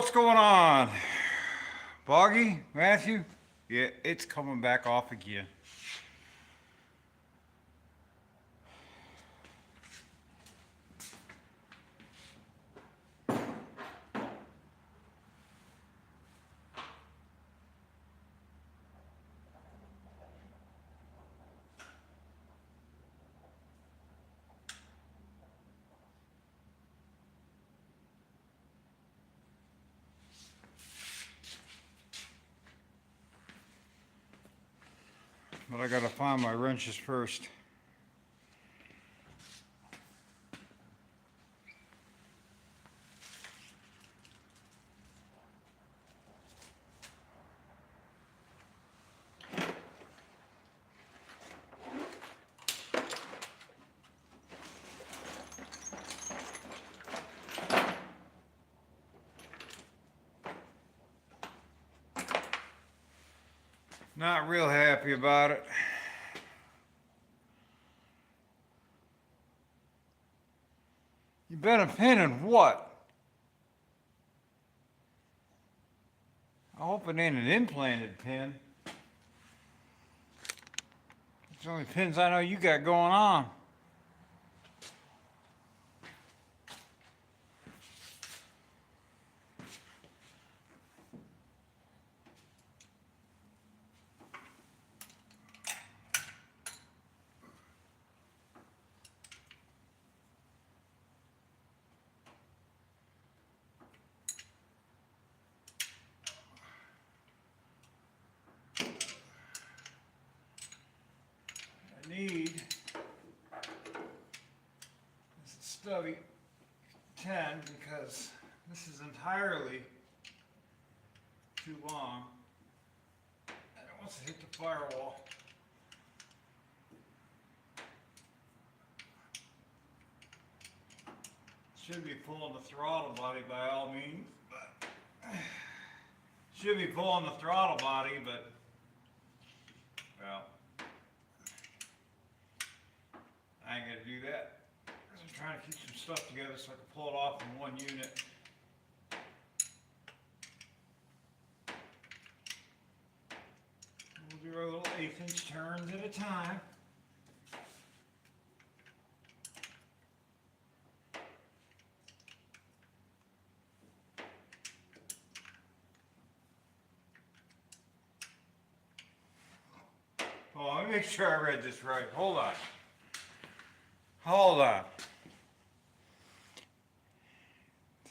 what's going on? Boggy, Matthew? Yeah, it's coming back off again. But I gotta find my wrenches first. Not real happy about it. You been a pin in what? I hope it ain't an implanted pin. It's the only pins I know you got going on. I need this stubby 10 because this is entirely too long and it wants to hit the firewall. Should be pulling the throttle body by all means, but should be pulling the throttle body, but well, I ain't gonna do that. I'm trying to keep some stuff together so I can pull it off in one unit. We'll do our little 1/8" turns at a time. Oh, let me make sure I read this right. Hold on. Hold on.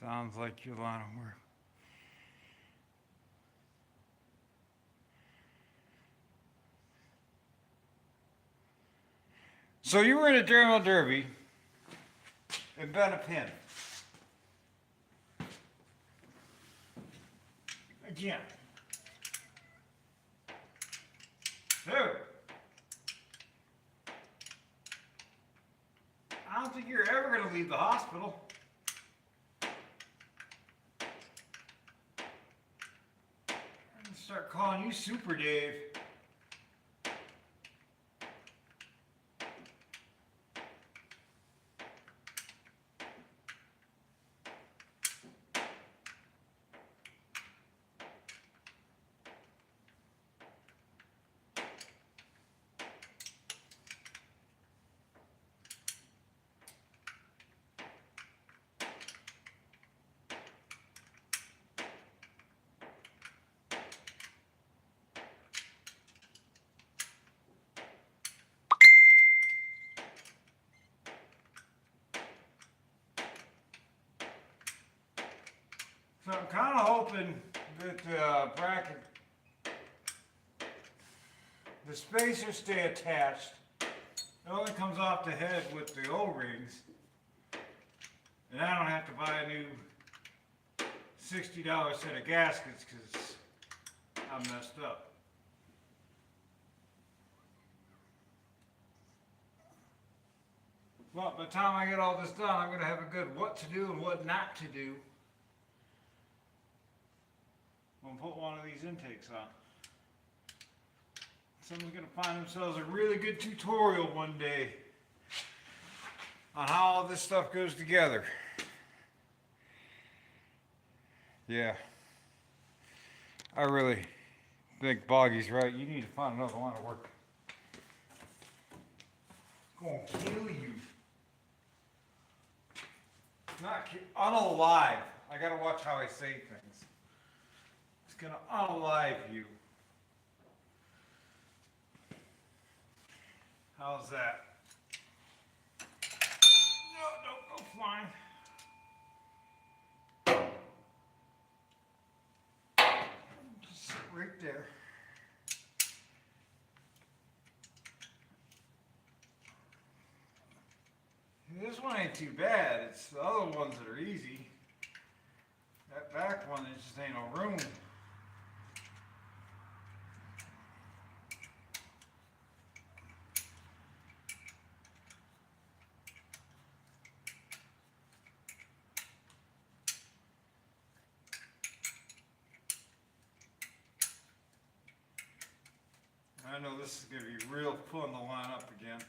Sounds like you're on work. So you were in a Dairymill Derby and bent a pin. Again. Dude. I don't think you're ever going to leave the hospital. I'm going to start calling you Super Dave. So I'm kind of hoping that the bracket, the spacers stay attached. It only comes off the head with the O-rings. And I don't have to buy a new $60 set of gaskets because I'm messed up. Well, by the time I get all this done, I'm going to have a good what to do and what not to do. I'm going to put one of these intakes on. Someone's going to find themselves a really good tutorial one day on how all this stuff goes together. Yeah. I really think Boggy's right. You need to find another line of work. It's gonna kill you. Not unalive. I gotta watch how I say things. It's gonna unalive you. How's that? No, flying. Just sit right there. This one ain't too bad. It's the other ones that are easy. That back one, there just ain't no room. I know this is going to be real fun to line up again.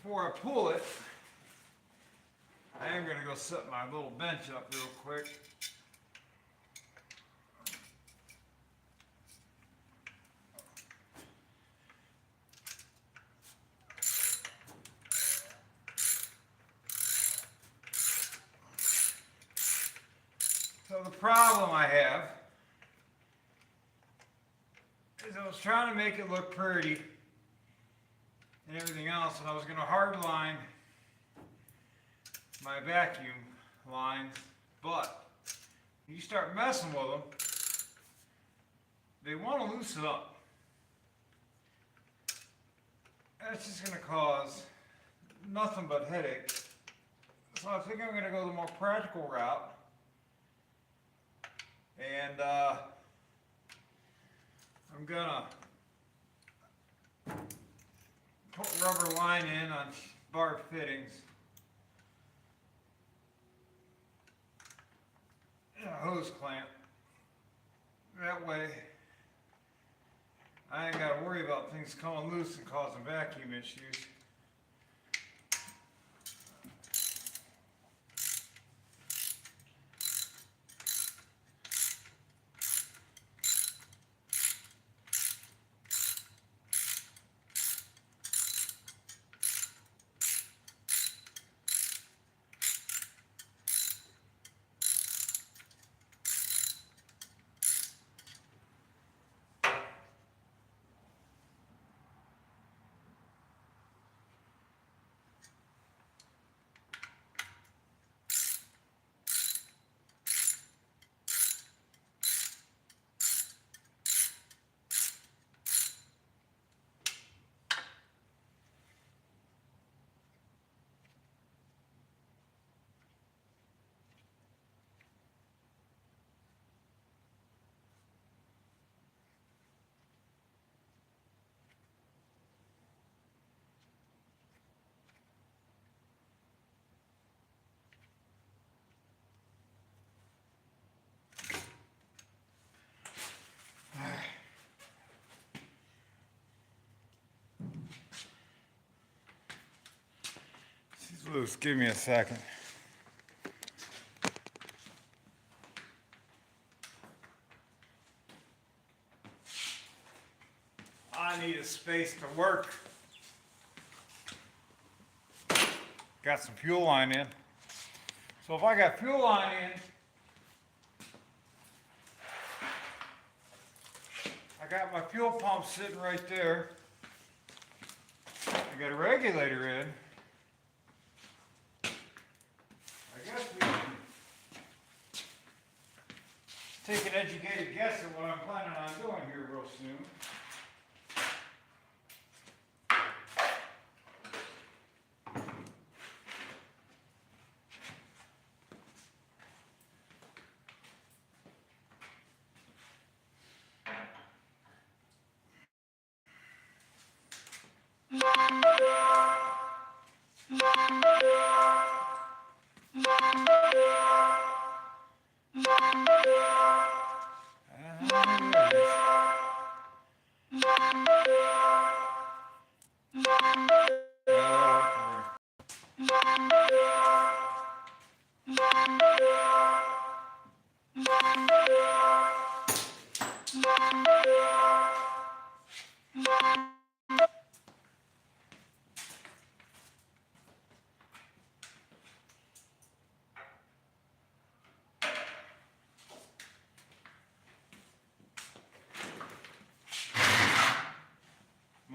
Before I pull it, I am going to go set my little bench up real quick. So the problem I have is I was trying to make it look pretty and everything else, and I was going to hard line my vacuum lines, but you start messing with them, they want to loosen up. That's just going to cause nothing but headaches. So I think I'm going to go the more practical route. And I'm gonna put rubber line in on bar fittings and a hose clamp. That way I ain't gotta worry about things coming loose and causing vacuum issues. She's loose. Give me a second. I need a space to work. Got some fuel line in. So if I got fuel line in, I got my fuel pump sitting right there. I got a regulator in. I guess we can take an educated guess at what I'm planning on doing here real soon.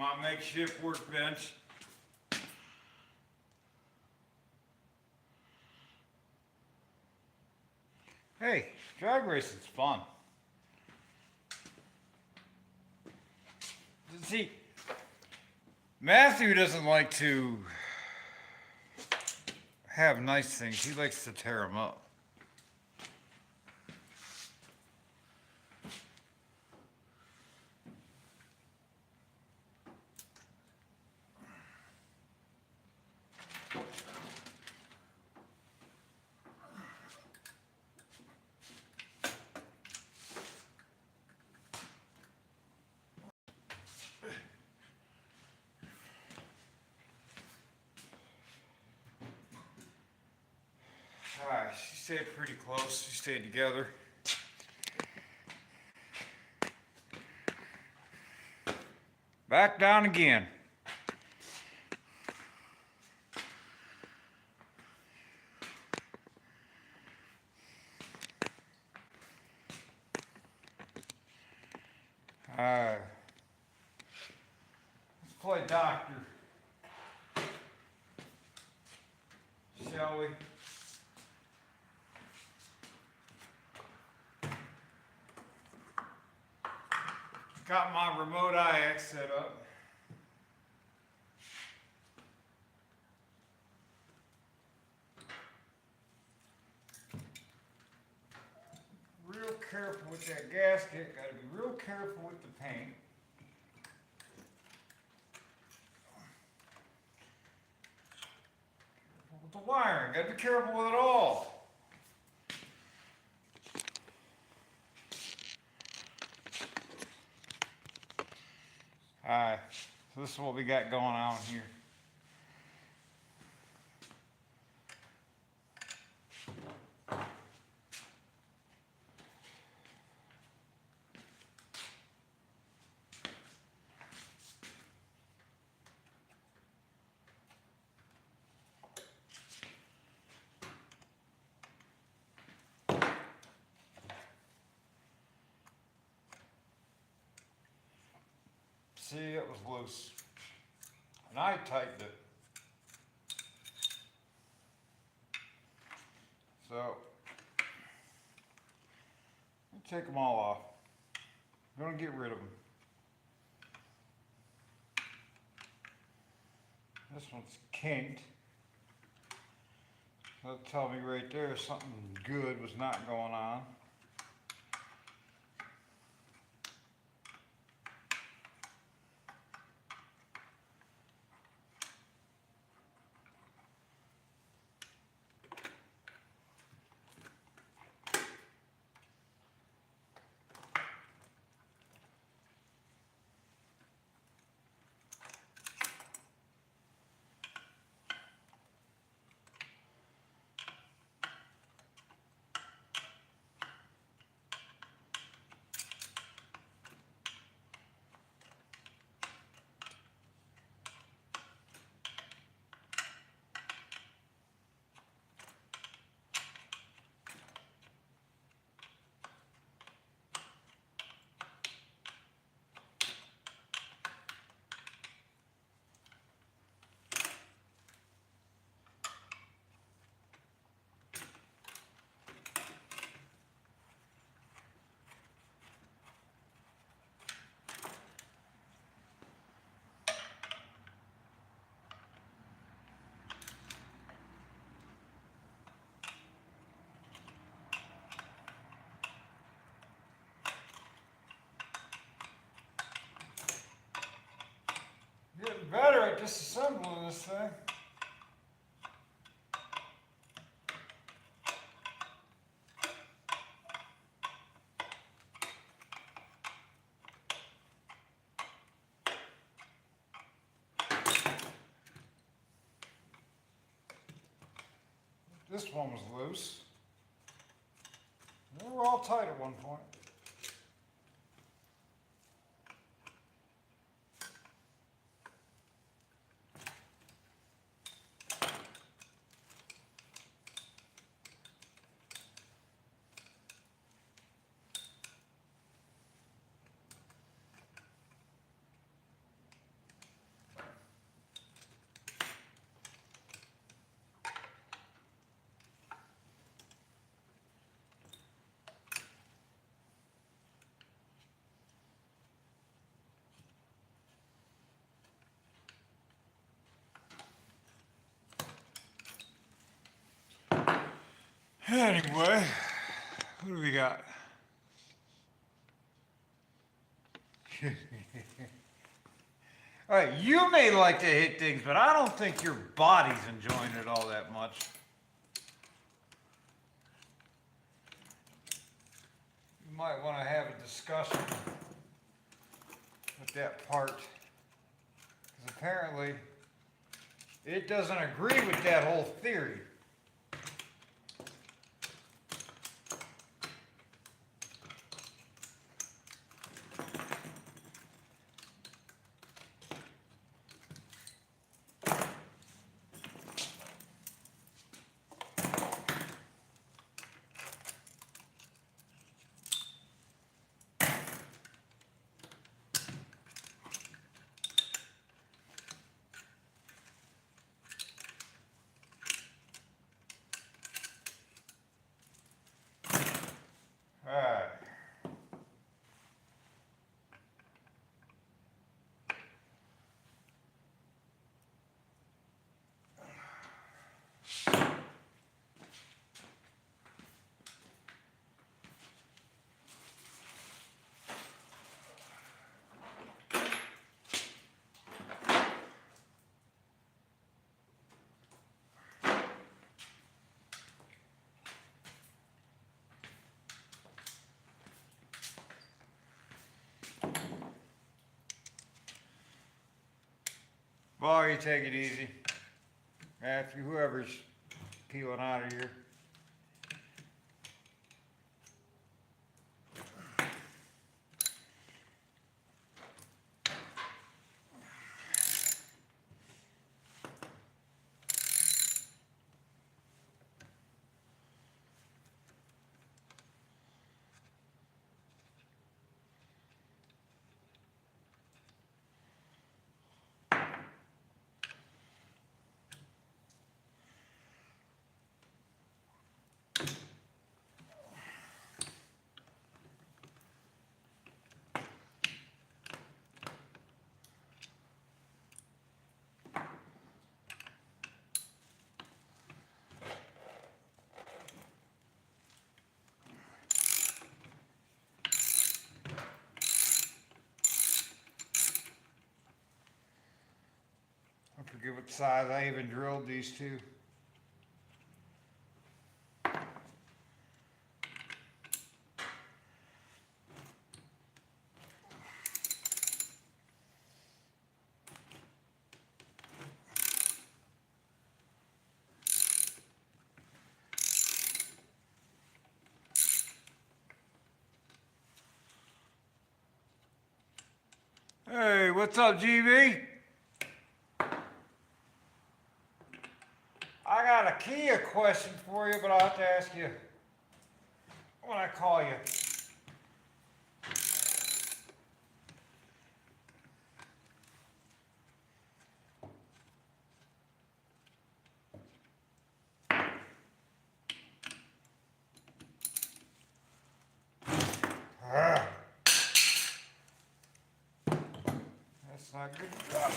my makeshift workbench. Hey, drag racing's fun. See, Matthew doesn't like to have nice things. He likes to tear them up. She stayed pretty close. She stayed together. Back down again. Let's play doctor. Shall we? Got my remote IX set up. Real careful with that gasket. Got to be real careful with the paint. Careful with the wiring. Got to be careful with it all. Alright, so this is what we got going on here. See, it was loose. And I tightened it. So, take them all off. I'm going to get rid of them. This one's kinked. That'll tell me right there something good was not going on. Getting better at disassembling this thing. This one was loose. They were all tight at one point. Anyway, what do we got? All right, you may like to hit things, but I don't think your body's enjoying it all that much. You might want to have a discussion with that part, because apparently it doesn't agree with that whole theory. All right. Well, you take it easy. After whoever's peeling out of here. I forget what size I even drilled these two. Hey, what's up, GB? I got a Kia question for you, but I'll have to ask you when I call you. Ah. That's not good job.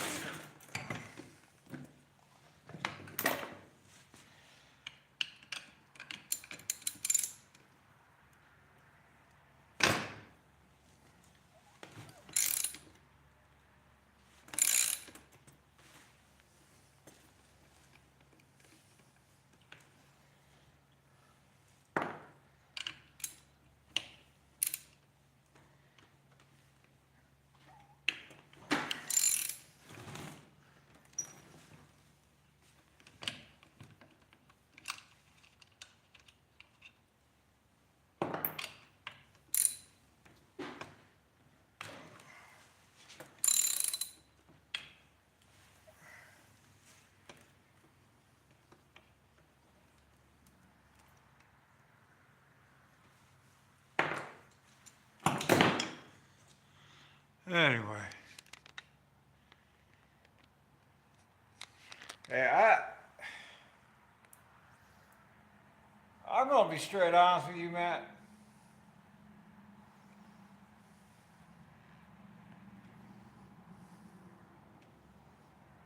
Anyway. Hey, I'm gonna be straight honest with you, Matt.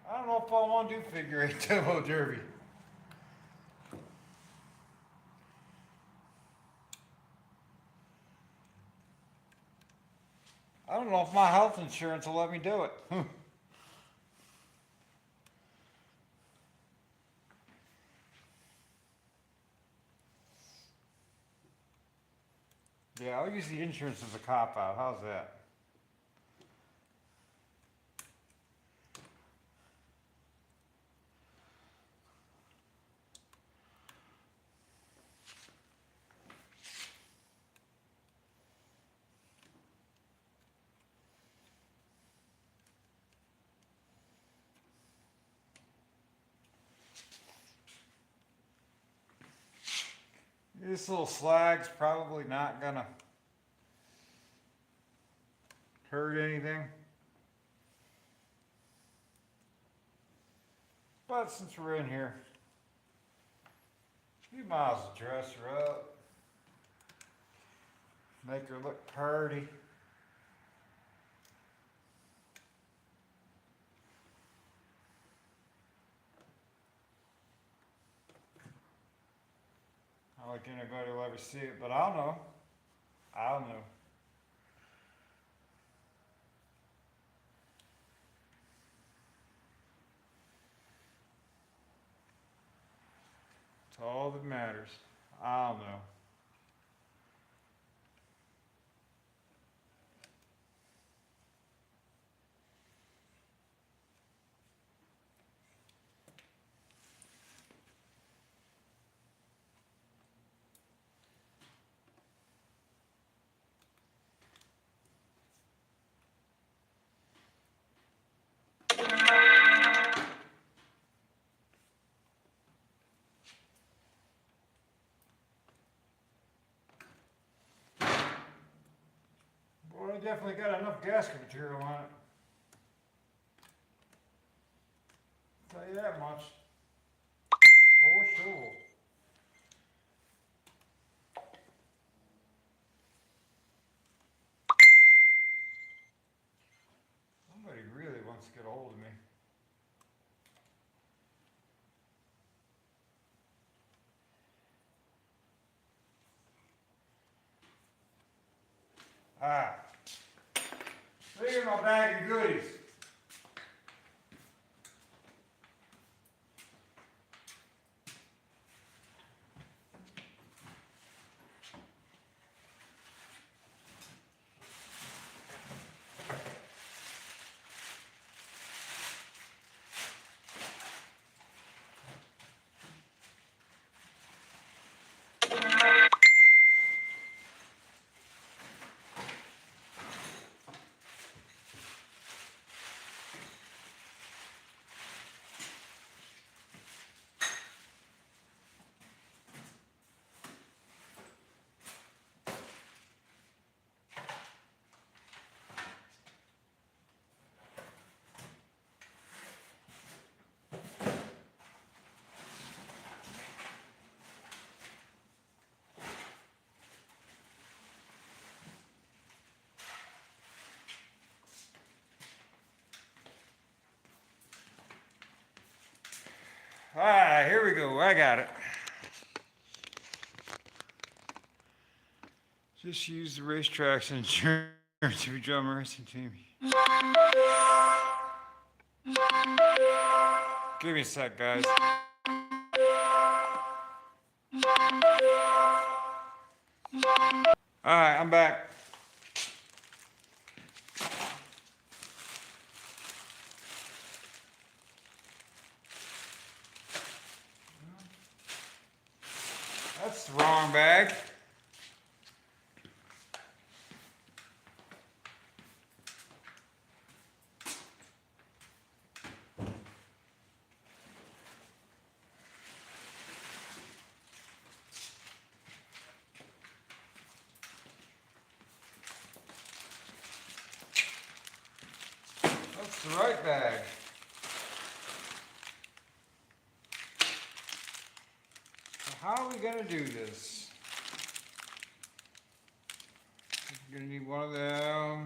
I don't know if I want to do figure eight demo derby. don't know if my health insurance will let me do it. Yeah, I'll use the insurance as a cop-out. How's that? This little slag's probably not gonna hurt anything. But since we're in here, you might as well dress her up. Make her look pretty. I don't think anybody will ever see it, but I'll know. I'll know. It's all that matters. I'll know. Well, I definitely got enough gasket material on it. Tell you that much. For sure. Somebody really wants to get a hold of me. Ah. Look at my bag of goodies. Alright, here we go. I got it. Just use the racetrack's insurance to drum racing team. Give me a sec, guys. Alright, I'm back. That's the wrong bag. That's the right bag. So how are we gonna do this? You're gonna need one of them.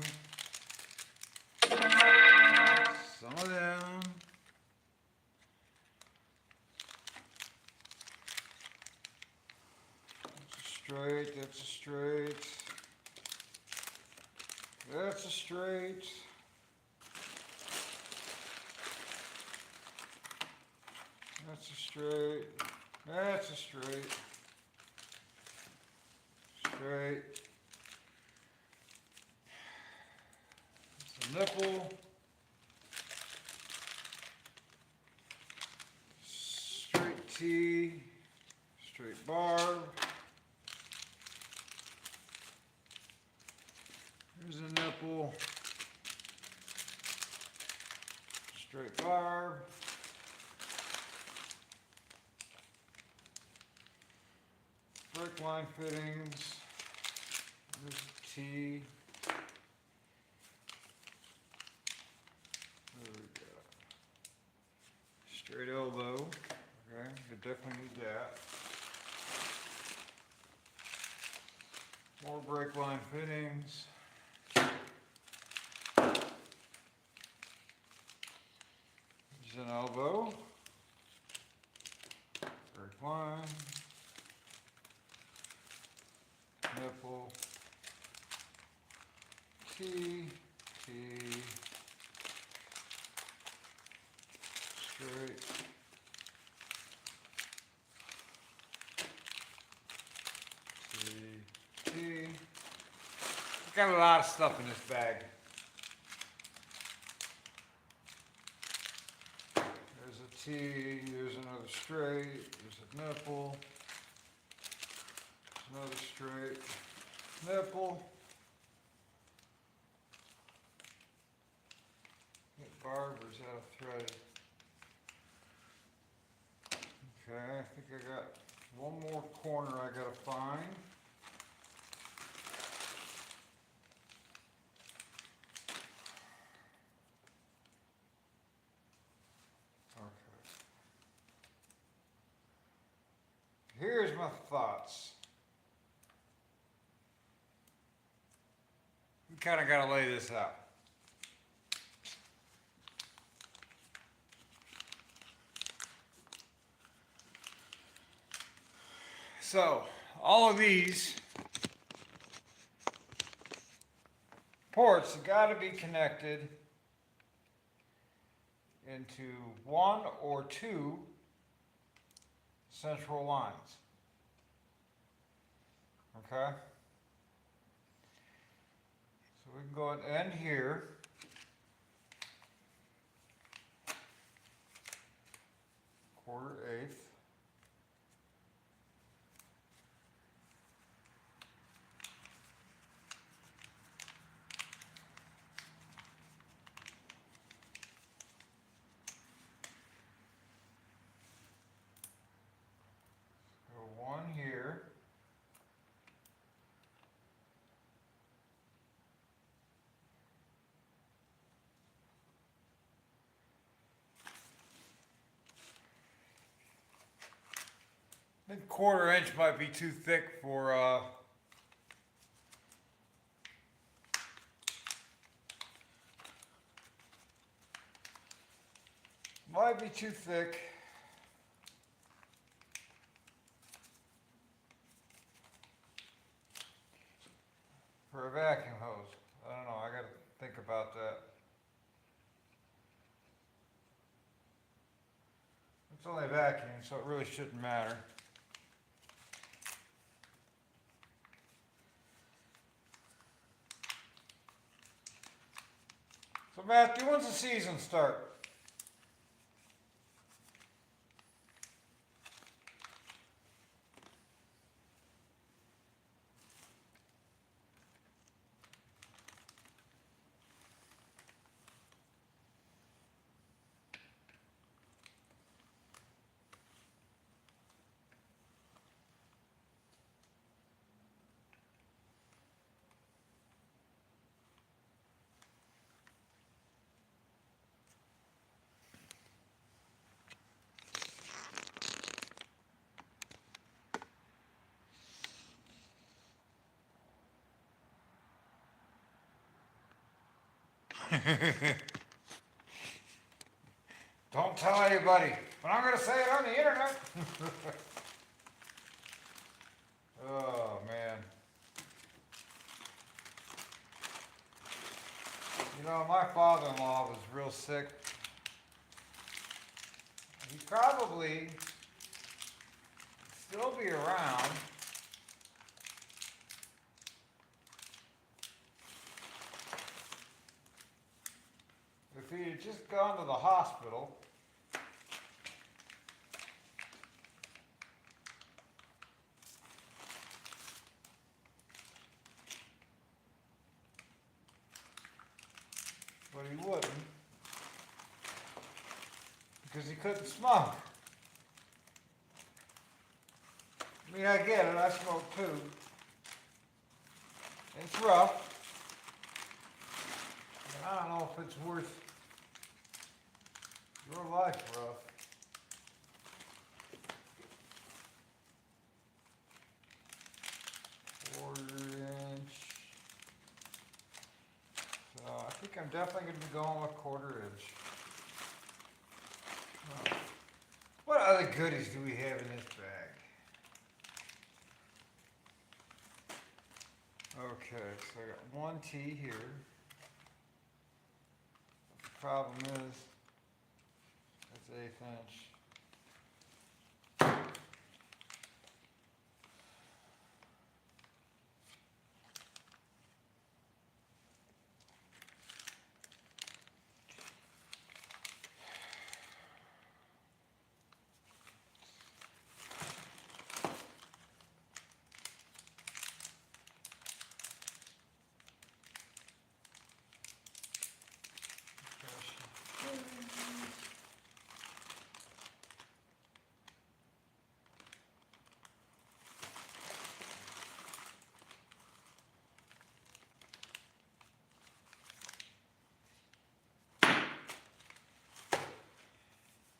Some of them. That's a straight, that's a straight. That's a straight. straight. That's a straight. That's a straight. Straight. It's a nipple. Straight T. Straight barb. Here's a nipple. Straight barb. Break line fittings. There's a T. There we go. Straight elbow. Okay, you definitely need that. More brake line fittings. There's an elbow. Brake line. Nipple. T. T. Straight. T. Got a lot of stuff in this bag. There's a T, there's another straight, there's a nipple, there's another straight, nipple. Get barbers out of thread. Okay, I think I got one more corner I gotta find. Here's my thoughts. We kind of got to lay this out. So, all of these ports have got to be connected into one or two central lines. Okay? So we can go and end here. Quarter-eighth. One here. I think quarter inch might be too thick for might be too thick. For a vacuum hose. I don't know, I gotta think about that. It's only vacuum, so it really shouldn't matter. So Matthew, when's the season start? Don't tell anybody, but I'm going to say it on the internet. Oh, man. You know, my father-in-law was real sick. He'd probably still be around. If he had just gone to the hospital. But he wouldn't. Because he couldn't smoke. I mean, I get it, I smoke too. It's rough. But I don't know if it's worth your life rough. Quarter-inch. So I think I'm definitely going to be going with quarter-inch. Oh. What other goodies do we have in this bag? Okay, so I got one T here. The problem is, it's 1/8 inch.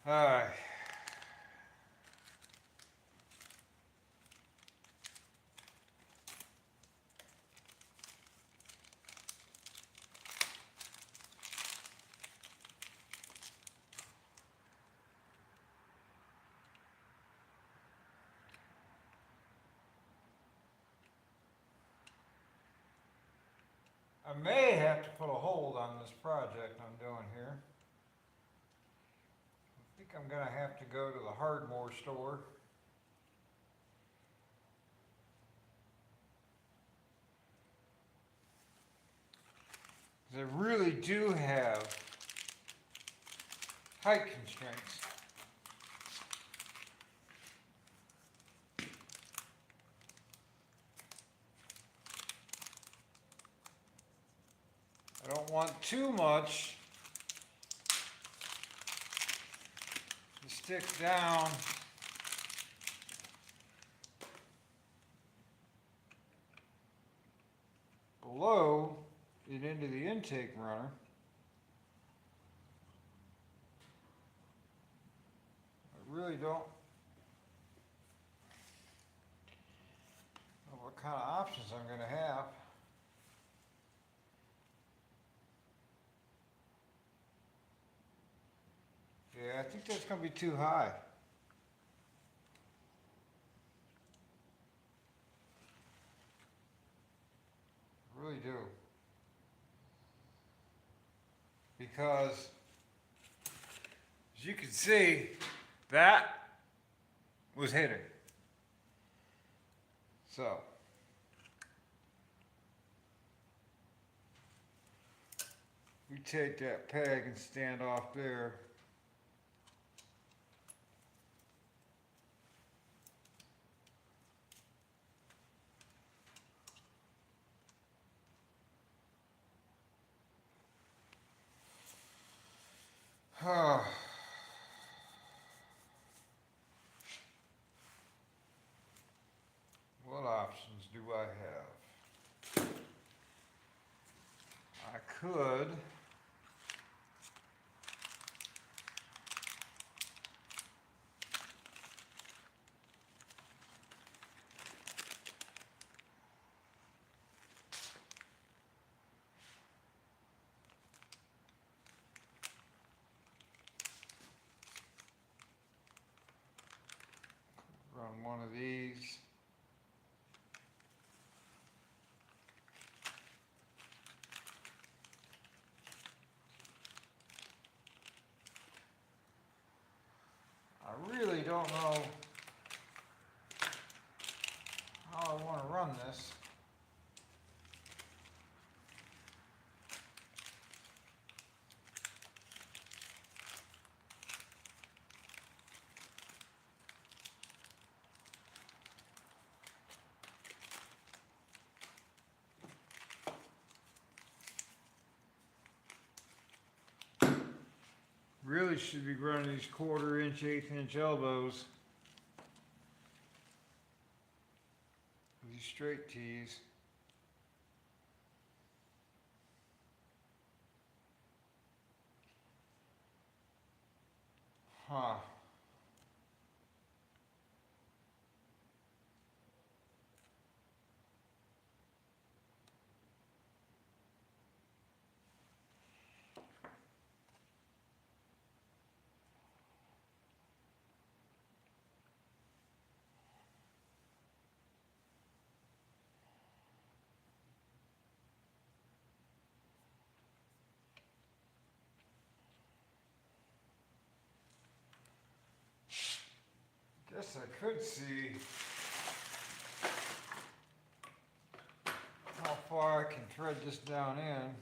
All right. I may have to put a hold on this project I'm doing here. I think I'm going to have to go to the Hardmore store. They really do have height constraints. I don't want too much to stick down below it into the intake runner. I really don't know what kind of options I'm going to have. Yeah, I think that's going to be too high. I really do. Because, as you can see, that was hitting. So, we take that peg and stand off there. What options do I have? I could run one of these. don't know how I want to run this. Really should be running these 1/4 inch, 1/8 inch elbows. These straight tees. Huh. Guess I could see how far I can thread this down in.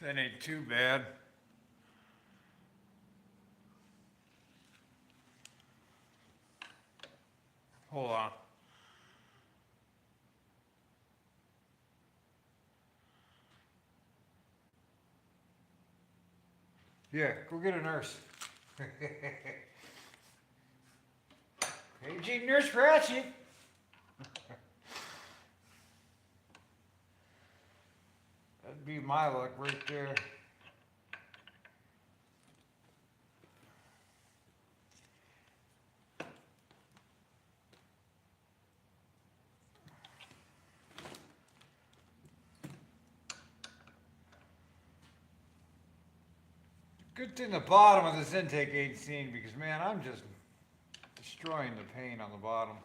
That ain't too bad. Hold on. Yeah, go get a nurse. Paging Nurse Pratchett. That'd be my luck right there. Good thing the bottom of this intake ain't seen because, man, I'm just destroying the paint on the bottom.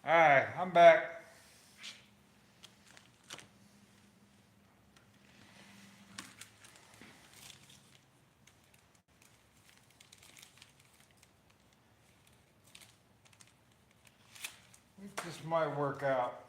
Alright, I'm back. I think this might work out.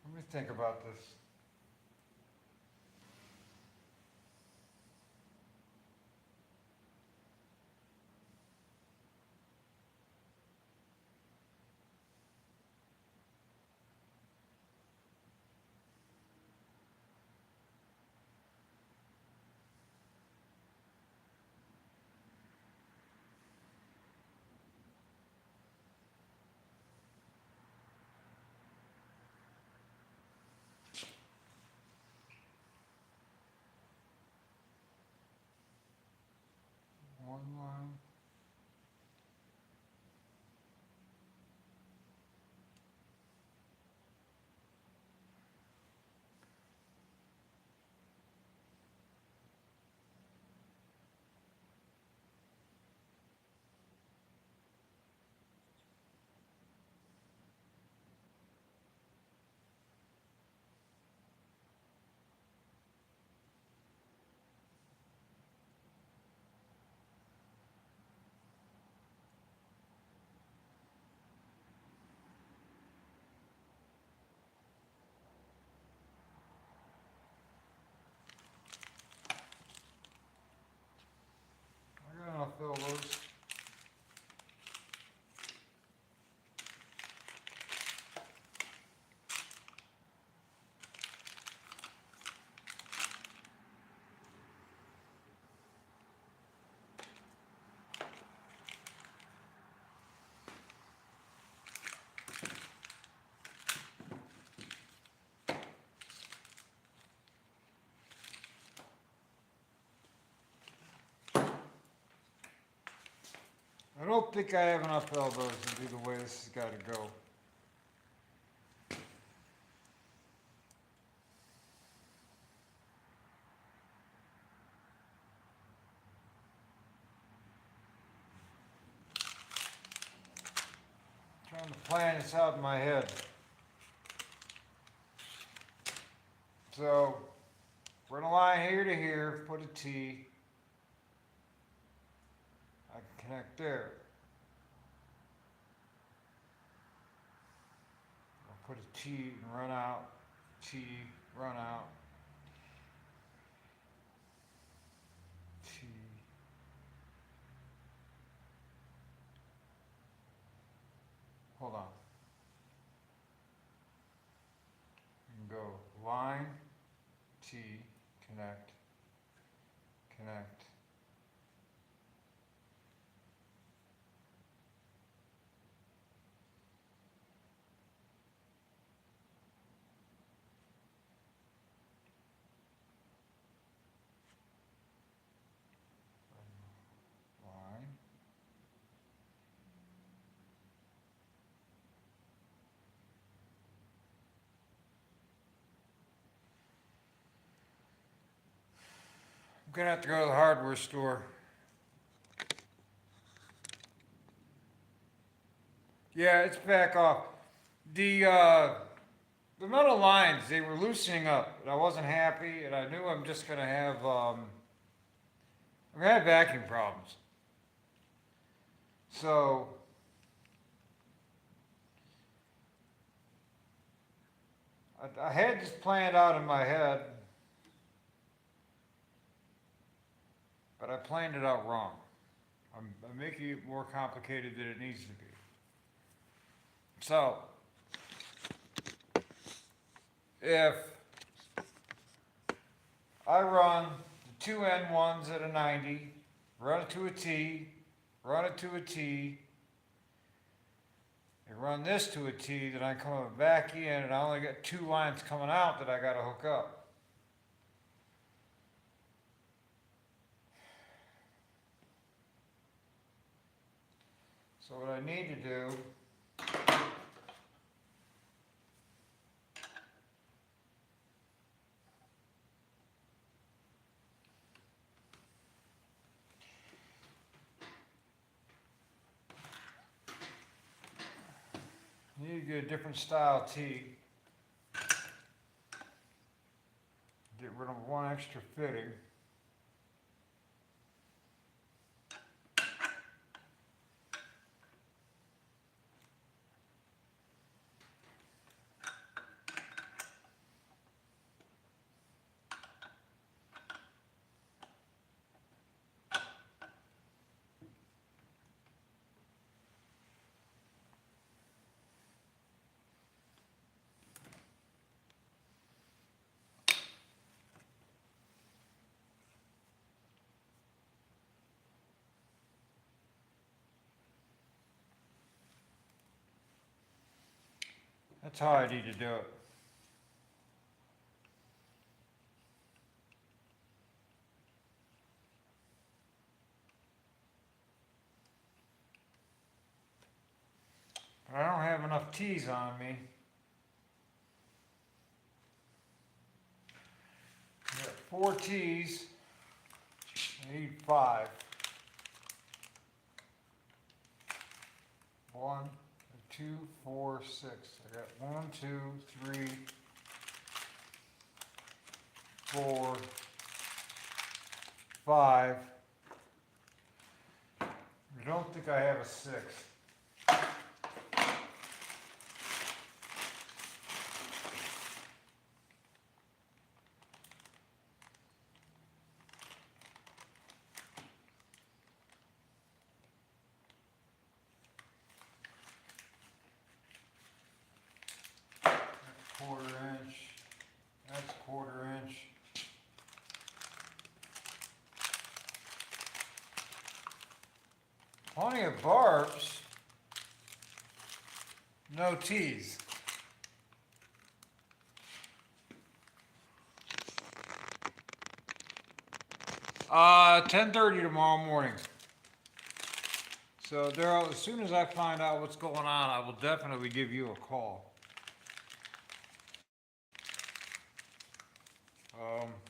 Let me think about this. One line. I got enough fill those. I don't think I have enough elbows to do the way this has got to go. Trying to plan this out in my head. So, we're gonna line here to here, put a T. I can connect there. I'll put a T and run out, T, run out, T. Hold on. And go line, T, connect, connect. Line. I'm gonna have to go to the hardware store. Yeah, it's back off. The metal lines, they were loosening up, and I wasn't happy, and I knew I'm just gonna have, I'm gonna have vacuum problems. So, I had this planned out in my head, but I planned it out wrong. I'm making it more complicated than it needs to be. So, if I run the two N1s at a 90, run it to a T, run it to a T, and run this to a T, then I come back in and I only got 2 lines coming out that I gotta hook up. So what I need to do need to get a different style T. Get rid of one extra fitting. That's how I need to do it. But I don't have enough T's on me. I got 4 T's. I need 5. 1, 2, 4, 6. I got 1, 2, 3, 4, 5. I don't think I have a 6. Quarter inch, that's quarter inch. Plenty of barbs, no T's. 10:30 tomorrow morning. So Daryl, as soon as I find out what's going on, I will definitely give you a call.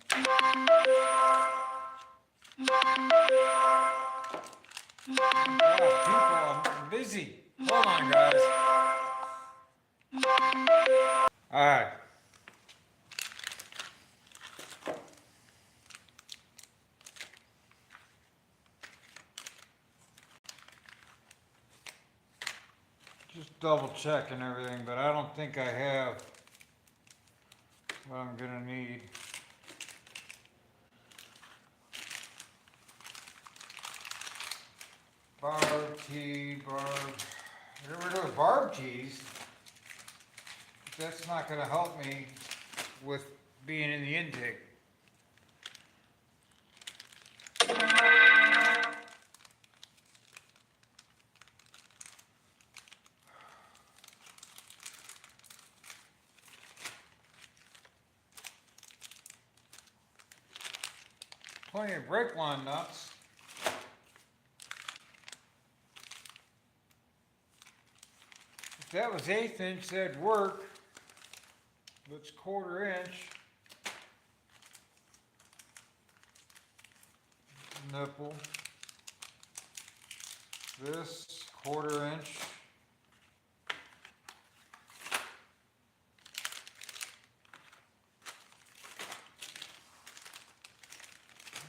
People, I'm busy. Hold on, guys. All right. Just double checking everything, but I don't think I have what I'm gonna need. Barb tee, barb. Get rid of barb tees. That's not gonna help me with being in the intake. Plenty of brake line nuts. If that was 1/8 inch, that'd work. But it's 1/4 inch. Nipple. This 1/4 inch.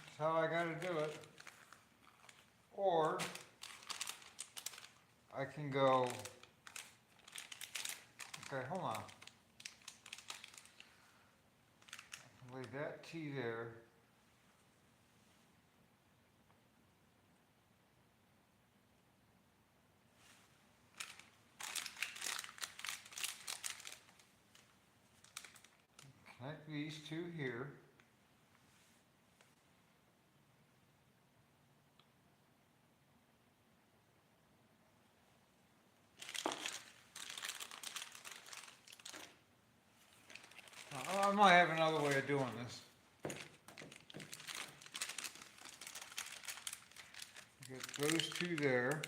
That's how I gotta do it. Or I can go, okay, hold on. I can lay that T there. Connect these two here. I might have another way of doing this. Get those two there.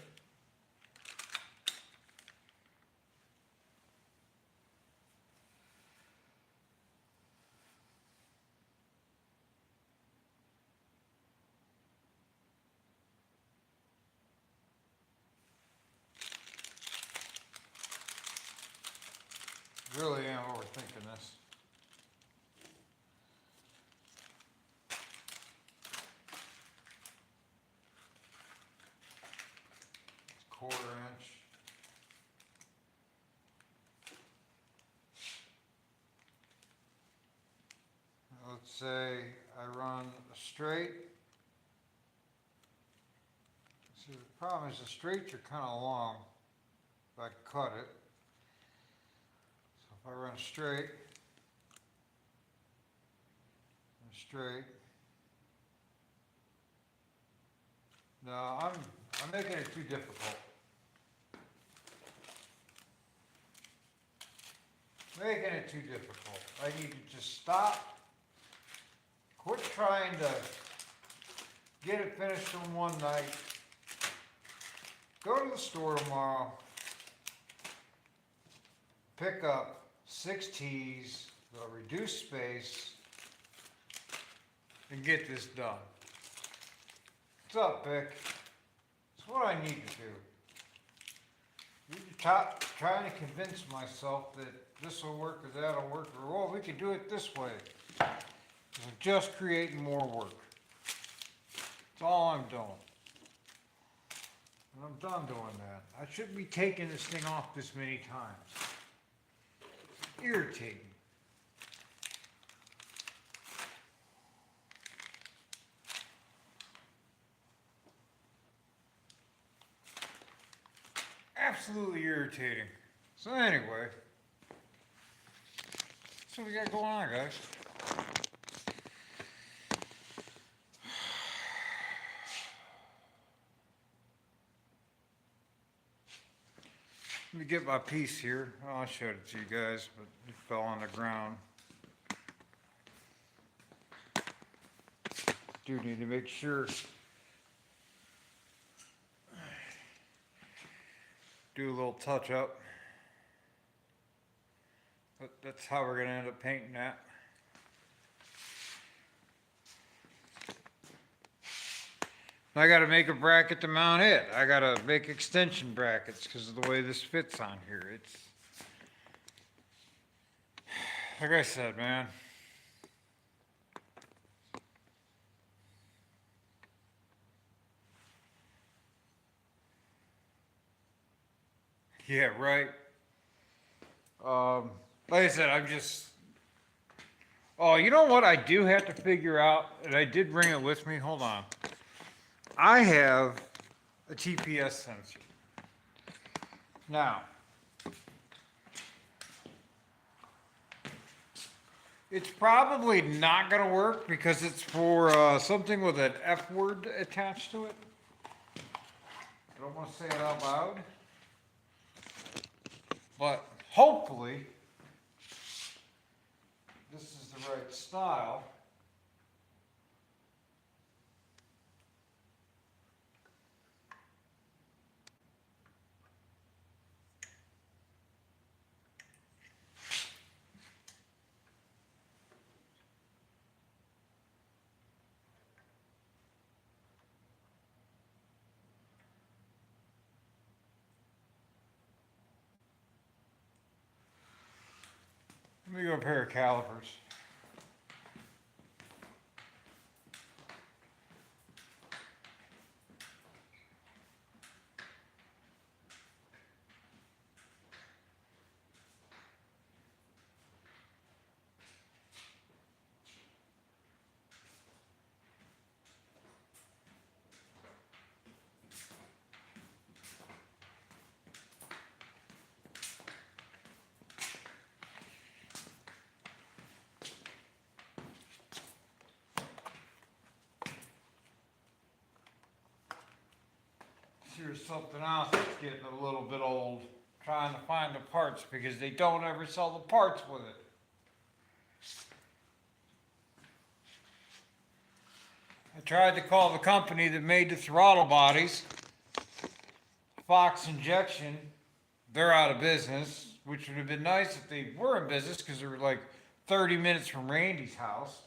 Really am overthinking this. Quarter inch. Let's say I run straight. See, the problem is the straights are kind of long if I cut it. So if I run straight, and straight. No, I'm making it too difficult. Making it too difficult. I need to just stop. Quit trying to get it finished in one night. Go to the store tomorrow. Pick up 6 tees, they'll reduce space, and get this done. What's up, Vic? It's what I need to do. You're trying to convince myself that this will work or that'll work, or oh, we can do it this way. I'm just creating more work. That's all I'm doing. And I'm done doing that. I shouldn't be taking this thing off this many times. It's irritating. Absolutely irritating. So anyway, that's what we got going on, guys. Let me get my piece here. Oh, I showed it to you guys, but it fell on the ground. Do need to make sure. Do a little touch up. But that's how we're gonna end up painting that. I gotta make a bracket to mount it. I gotta make extension brackets because of the way this fits on here. It's, like I said, man. Yeah, right. Like I said, I'm just, oh, you know what I do have to figure out, and I did bring it with me, hold on. I have a TPS sensor. Now, it's probably not gonna work because it's for something with an F word attached to it. I don't wanna say it out loud. But hopefully, this is the right style. Let me go a pair of calipers. here's something else that's getting a little bit old, trying to find the parts because they don't ever sell the parts with it. I tried to call the company that made the throttle bodies, Fox Injection. They're out of business, which would have been nice if they were in business because they were like 30 minutes from Randy's house.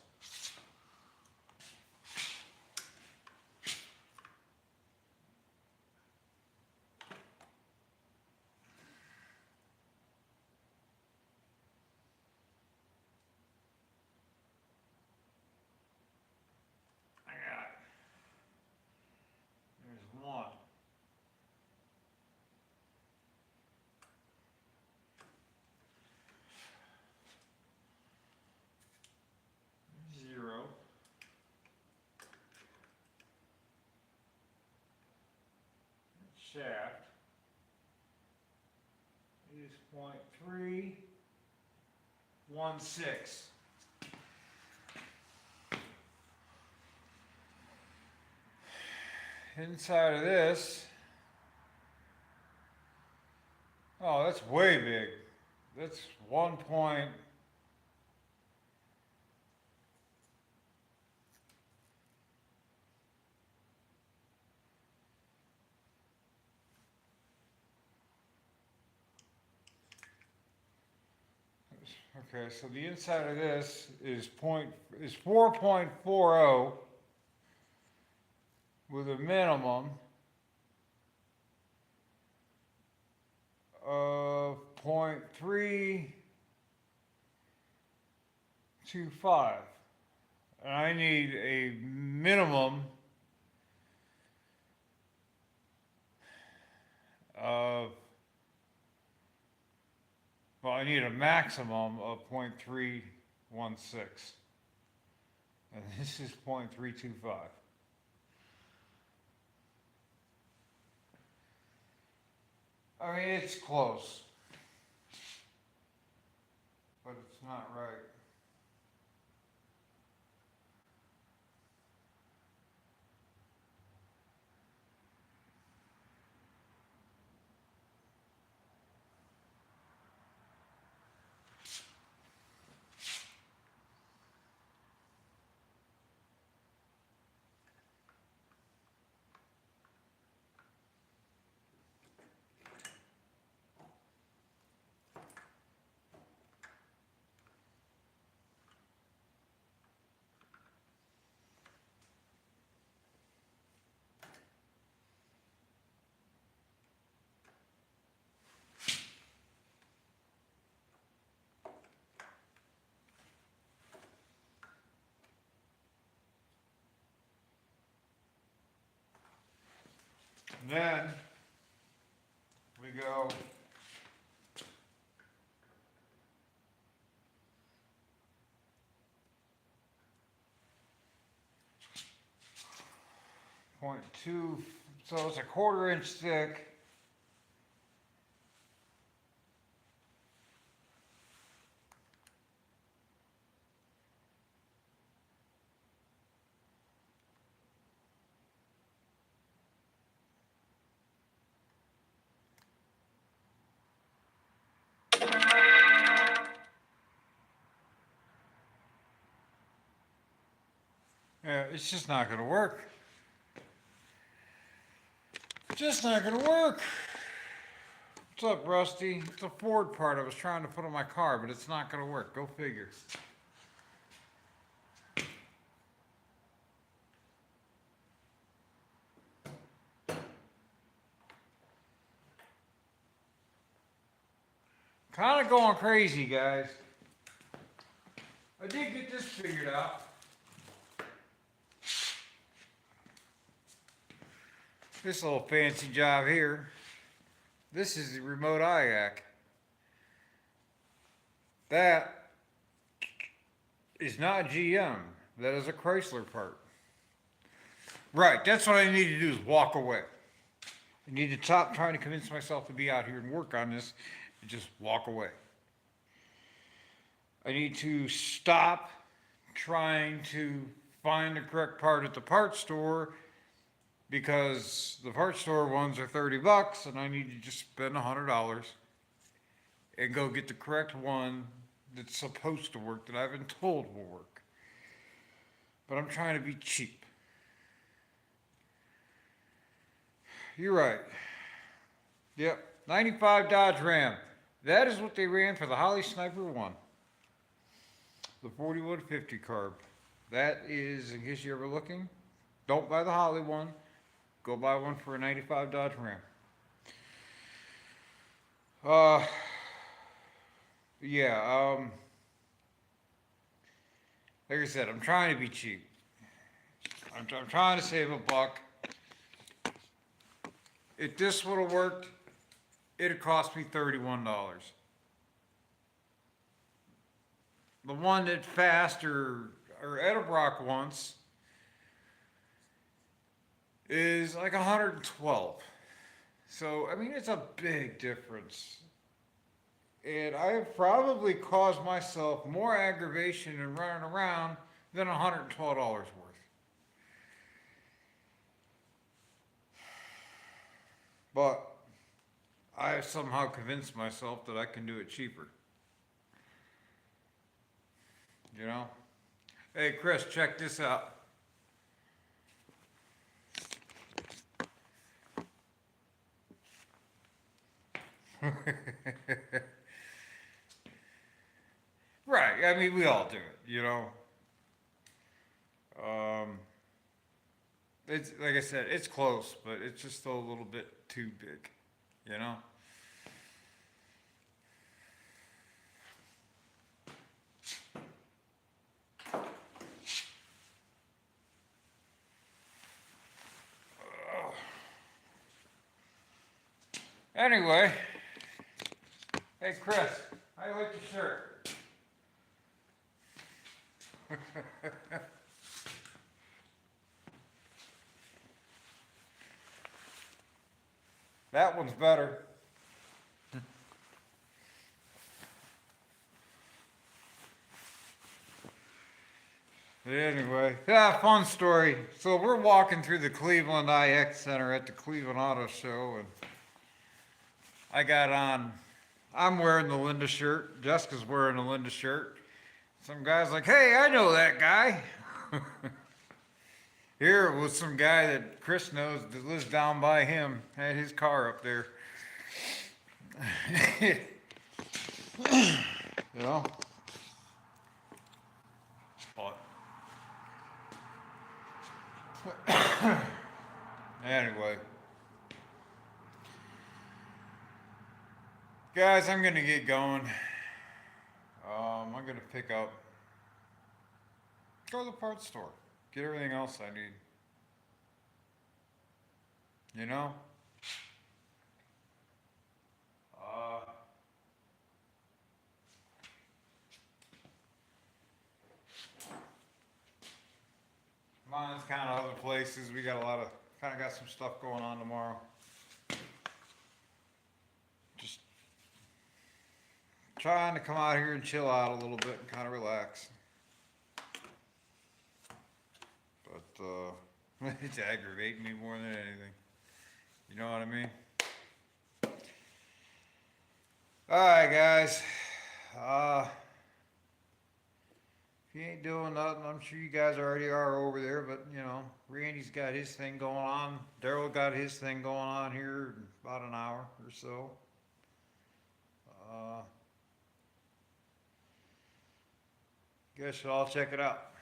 I got it. There's one. Zero. Shaft is 0.316. Inside of this, oh, that's way big. That's 1 point. Okay, so the inside of this is 4.40 with a minimum of 0.325. And I need a minimum of, well, I need a maximum of 0.316. And this is 0.325. I mean, it's close, but it's not right. Then we go point two, so it's a 1/4 inch thick. Yeah, it's just not gonna work. Just not gonna work. What's up, Rusty? It's a Ford part I was trying to put on my car, but it's not gonna work. Go figure. Kind of going crazy, guys. I did get this figured out. This little fancy job here. This is the remote IAC. That is not GM. That is a Chrysler part. Right, that's what I need to do is walk away. I need to stop trying to convince myself to be out here and work on this and just walk away. I need to stop trying to find the correct part at the parts store because the parts store ones are $30 and I need to just spend $100 and go get the correct one that's supposed to work, that I've been told will work. But I'm trying to be cheap. You're right. Yep, 95 Dodge Ram. That is what they ran for the Holley Sniper 1. The 4150 carb. That is, in case you're ever looking, don't buy the Holley one. Go buy one for a 95 Dodge Ram. Yeah, like I said, I'm trying to be cheap. I'm trying to save a buck. If this would have worked, it'd cost me $31. The one that Fast or Edelbrock wants is like 112. So, I mean, it's a big difference. And I've probably caused myself more aggravation in running around than $112 worth. But I have somehow convinced myself that I can do it cheaper. You know? Hey, Chris, check this out. Right, I mean, we all do it, you know? It's, like I said, it's close, but it's just a little bit too big, you know? Anyway, hey Chris, how you like your shirt? That one's better. Anyway, yeah, fun story. So we're walking through the Cleveland IX Center at the Cleveland Auto Show, and I got on, I'm wearing the Linda shirt, Jessica's wearing the Linda shirt. Some guy's like, hey, I know that guy. Here was some guy that Chris knows that lives down by him, had his car up there. You know? But anyway. Guys, I'm gonna get going. I'm gonna pick up, go to the parts store, get everything else I need. You know? Mine's kind of other places. We got got some stuff going on tomorrow. Just trying to come out here and chill out a little bit and kind of relax. But it's aggravating me more than anything. You know what I mean? Alright guys. If you ain't doing nothing, I'm sure you guys already are over there, but you know, Randy's got his thing going on. Daryl got his thing going on here in about an hour or so. You guys should all check it out.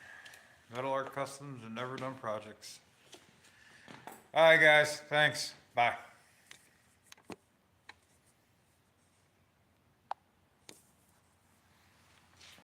Metal Art Customs and Never Done Projects. Alright guys, thanks. Bye.